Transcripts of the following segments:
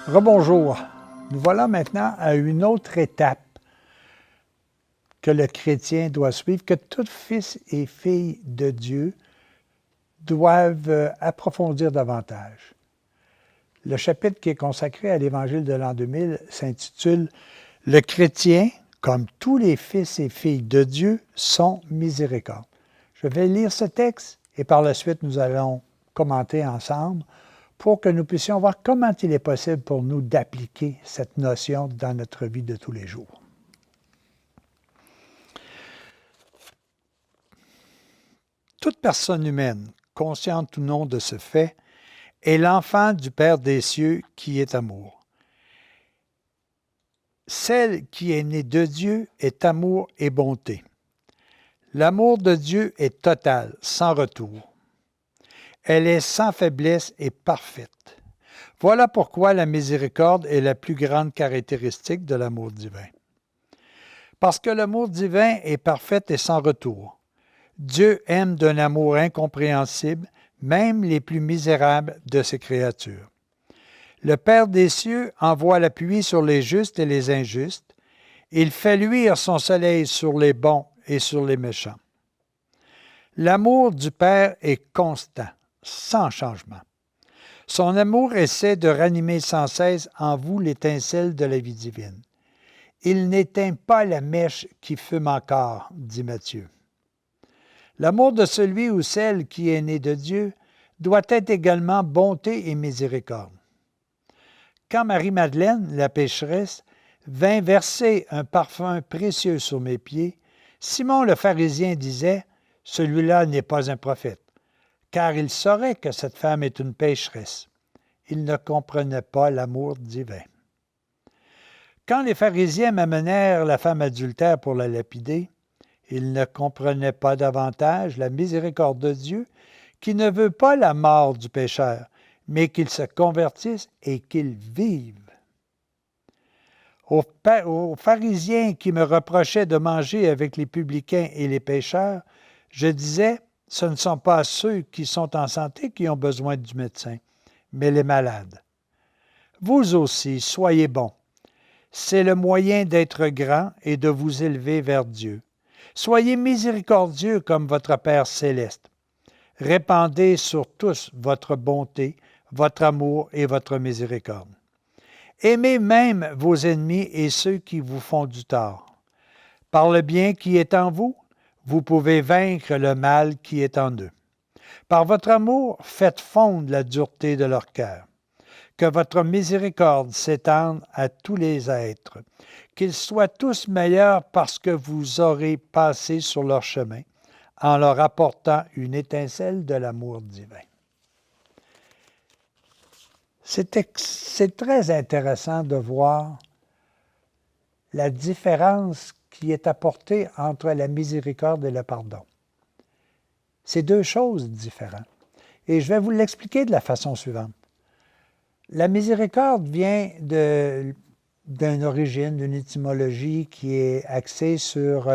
Rebonjour. Nous voilà maintenant à une autre étape que le chrétien doit suivre, que tout fils et fille de Dieu doivent approfondir davantage. Le chapitre qui est consacré à l'Évangile de l'an 2000 s'intitule « Le chrétien, comme tous les fils et filles de Dieu, sont miséricorde ». Je vais lire ce texte et par la suite nous allons commenter ensemble pour que nous puissions voir comment il est possible pour nous d'appliquer cette notion dans notre vie de tous les jours. Toute personne humaine, consciente ou non de ce fait, est l'enfant du Père des cieux qui est amour. Celle qui est née de Dieu est amour et bonté. L'amour de Dieu est total, sans retour. Elle est sans faiblesse et parfaite. Voilà pourquoi la miséricorde est la plus grande caractéristique de l'amour divin. Parce que l'amour divin est parfait et sans retour. Dieu aime d'un amour incompréhensible, même les plus misérables de ses créatures. Le Père des cieux envoie la pluie sur les justes et les injustes. Il fait luire son soleil sur les bons et sur les méchants. L'amour du Père est constant, sans changement. Son amour essaie de ranimer sans cesse en vous l'étincelle de la vie divine. Il n'éteint pas la mèche qui fume encore, dit Matthieu. L'amour de celui ou celle qui est né de Dieu doit être également bonté et miséricorde. Quand Marie-Madeleine, la pécheresse, vint verser un parfum précieux sur mes pieds, Simon le pharisien disait « Celui-là n'est pas un prophète », car il saurait que cette femme est une pécheresse. Il ne comprenait pas l'amour divin. Quand les pharisiens m'amenèrent la femme adultère pour la lapider, ils ne comprenaient pas davantage la miséricorde de Dieu qui ne veut pas la mort du pécheur, mais qu'il se convertisse et qu'il vive. Aux pharisiens qui me reprochaient de manger avec les publicains et les pécheurs, je disais, ce ne sont pas ceux qui sont en santé qui ont besoin du médecin, mais les malades. Vous aussi, soyez bons. C'est le moyen d'être grand et de vous élever vers Dieu. Soyez miséricordieux comme votre Père céleste. Répandez sur tous votre bonté, votre amour et votre miséricorde. Aimez même vos ennemis et ceux qui vous font du tort. Par le bien qui est en vous, vous pouvez vaincre le mal qui est en eux. Par votre amour, faites fondre la dureté de leur cœur. Que votre miséricorde s'étende à tous les êtres, qu'ils soient tous meilleurs parce que vous aurez passé sur leur chemin, en leur apportant une étincelle de l'amour divin. C'est très intéressant de voir la différence qui est apportée entre la miséricorde et le pardon. C'est deux choses différentes. Et je vais vous l'expliquer de la façon suivante. La miséricorde vient d'une origine, d'une étymologie qui est axée sur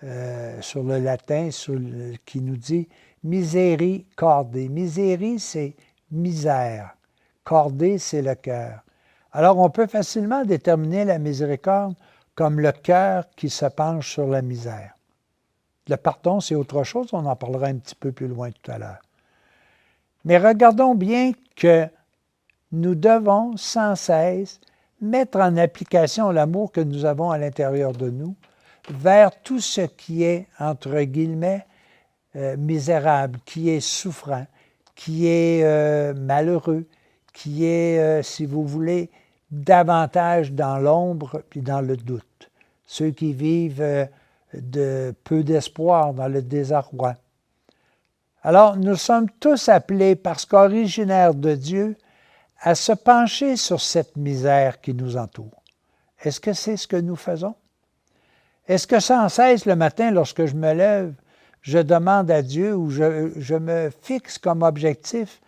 le latin, qui nous dit miséricorde. Miséri, c'est misère. Cordé, c'est le cœur. Alors, on peut facilement déterminer la miséricorde comme le cœur qui se penche sur la misère. Le pardon, c'est autre chose, on en parlera un petit peu plus loin tout à l'heure. Mais regardons bien que nous devons sans cesse mettre en application l'amour que nous avons à l'intérieur de nous vers tout ce qui est, entre guillemets, misérable, qui est souffrant, qui est malheureux, qui est, si vous voulez, davantage dans l'ombre puis dans le doute. Ceux qui vivent de peu d'espoir, dans le désarroi. Alors, nous sommes tous appelés, parce qu'originaires de Dieu, à se pencher sur cette misère qui nous entoure. Est-ce que c'est ce que nous faisons? Est-ce que sans cesse le matin, lorsque je me lève, je demande à Dieu ou je me fixe comme objectif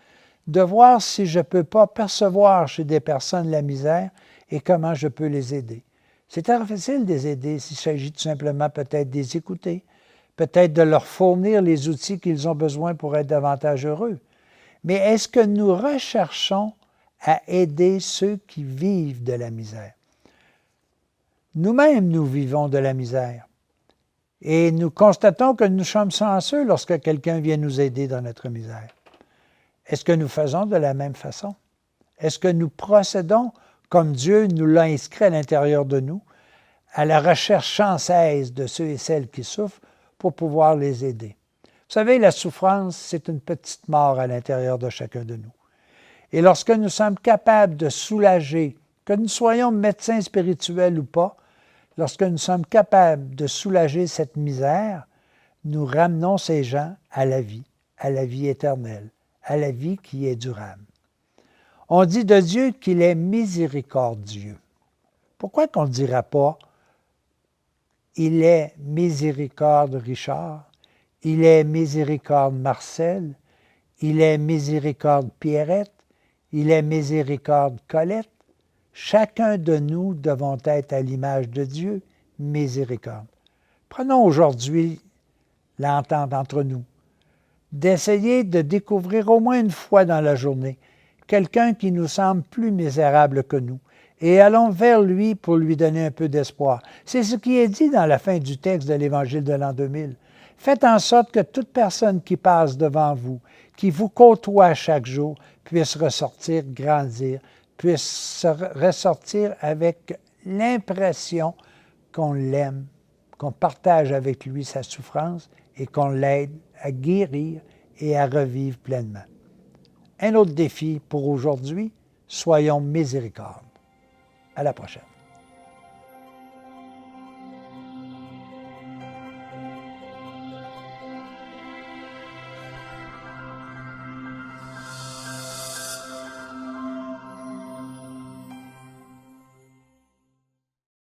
de voir si je ne peux pas percevoir chez des personnes la misère et comment je peux les aider? C'est très facile de les aider s'il s'agit tout simplement peut-être de les écouter, peut-être de leur fournir les outils qu'ils ont besoin pour être davantage heureux. Mais est-ce que nous recherchons à aider ceux qui vivent de la misère. Nous-mêmes, nous vivons de la misère. Et nous constatons que nous sommes chanceux lorsque quelqu'un vient nous aider dans notre misère. Est-ce que nous faisons de la même façon? Est-ce que nous procédons comme Dieu nous l'a inscrit à l'intérieur de nous, à la recherche sans cesse de ceux et celles qui souffrent pour pouvoir les aider? Vous savez, la souffrance, c'est une petite mort à l'intérieur de chacun de nous. Et lorsque nous sommes capables de soulager, que nous soyons médecins spirituels ou pas, lorsque nous sommes capables de soulager cette misère, nous ramenons ces gens à la vie éternelle, à la vie qui est durable. On dit de Dieu qu'il est miséricordieux. Pourquoi qu'on ne dira pas « Il est miséricorde Richard », « Il est miséricorde Marcel », « Il est miséricorde Pierrette », « Il est miséricorde Colette ». Chacun de nous devons être à l'image de Dieu, miséricorde. Prenons aujourd'hui l'entente entre nous, d'essayer de découvrir au moins une fois dans la journée quelqu'un qui nous semble plus misérable que nous, et allons vers lui pour lui donner un peu d'espoir. C'est ce qui est dit dans la fin du texte de l'Évangile de l'an 2000. Faites en sorte que toute personne qui passe devant vous, qui vous côtoie chaque jour, puisse ressortir, grandir, puisse ressortir avec l'impression qu'on l'aime, qu'on partage avec lui sa souffrance et qu'on l'aide à guérir et à revivre pleinement. Un autre défi pour aujourd'hui, soyons miséricordes. À la prochaine.